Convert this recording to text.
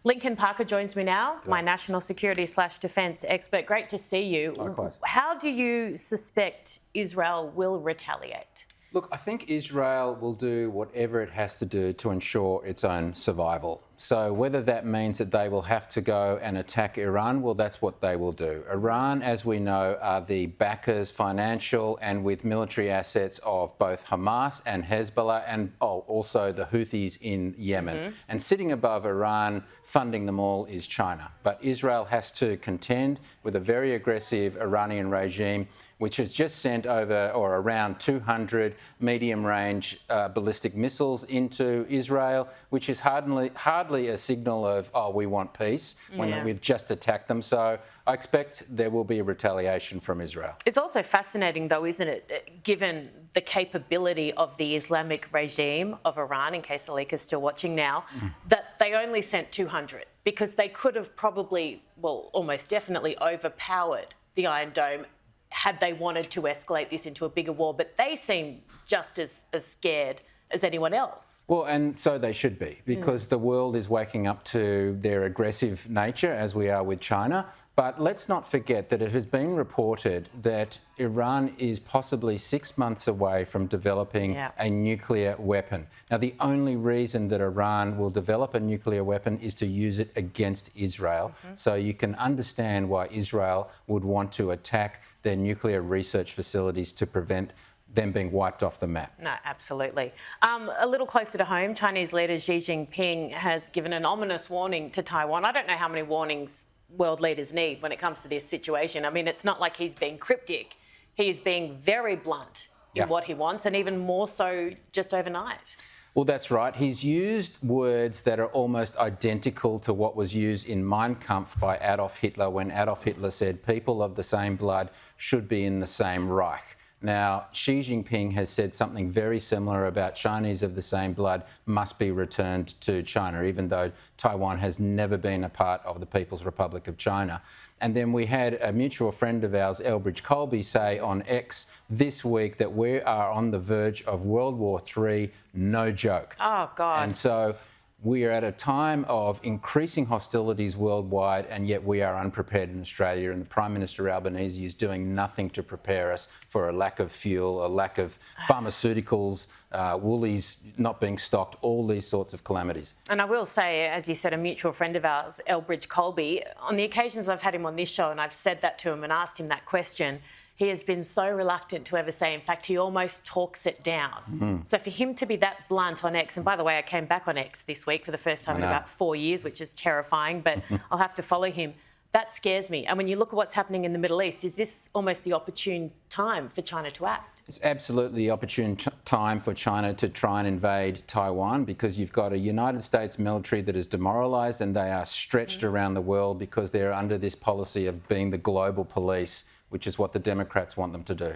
Lincoln Parker joins me now, my national security/defence expert. Great to see you. Likewise. How do you suspect Israel will retaliate? Look, I think Israel will do whatever it has to do to ensure its own survival. So whether that means that they will have to go and attack Iran, well, that's what they will do. Iran, as we know, are the backers, financial and with military assets of both Hamas and Hezbollah and also the Houthis in Yemen. And sitting above Iran, funding them all, is China. But Israel has to contend with a very aggressive Iranian regime which has just sent over or around 200 medium-range ballistic missiles into Israel, which is hardly a signal of, we want peace, when we've just attacked them. So I expect there will be a retaliation from Israel. It's also fascinating, though, isn't it, given the capability of the Islamic regime of Iran, in case Alika is still watching now, that they only sent 200 because they could have probably, well, almost definitely overpowered the Iron Dome had they wanted to escalate this into a bigger war, but they seem just as scared as anyone else. Well, and so they should be, because the world is waking up to their aggressive nature, as we are with China. But let's not forget that it has been reported that Iran is possibly 6 months away from developing a nuclear weapon. Now, the only reason that Iran will develop a nuclear weapon is to use it against Israel. So you can understand why Israel would want to attack their nuclear research facilities to prevent them being wiped off the map. No, absolutely. A little closer to home, Chinese leader Xi Jinping has given an ominous warning to Taiwan. I don't know how many warnings world leaders need when it comes to this situation. I mean, it's not like he's being cryptic. He is being very blunt in what he wants, and even more so just overnight. Well, that's right. He's used words that are almost identical to what was used in Mein Kampf by Adolf Hitler, when Adolf Hitler said people of the same blood should be in the same Reich. Now, Xi Jinping has said something very similar about Chinese of the same blood must be returned to China, even though Taiwan has never been a part of the People's Republic of China. And then we had a mutual friend of ours, Elbridge Colby, say on X this week that we are on the verge of World War III, no joke. Oh, God. And so we are at a time of increasing hostilities worldwide, and yet we are unprepared in Australia, and the Prime Minister Albanese is doing nothing to prepare us for a lack of fuel, a lack of pharmaceuticals, Woolies not being stocked, all these sorts of calamities. And I will say, as you said, a mutual friend of ours, Elbridge Colby, on the occasions I've had him on this show and I've said that to him and asked him that question, he has been so reluctant to ever say. In fact, he almost talks it down. So for him to be that blunt on X, and by the way, I came back on X this week for the first time in about 4 years, which is terrifying, but I'll have to follow him. That scares me. And when you look at what's happening in the Middle East, is this almost the opportune time for China to act? It's absolutely the opportune time for China to try and invade Taiwan, because you've got a United States military that is demoralised, and they are stretched around the world because they're under this policy of being the global police, which is what the Democrats want them to do.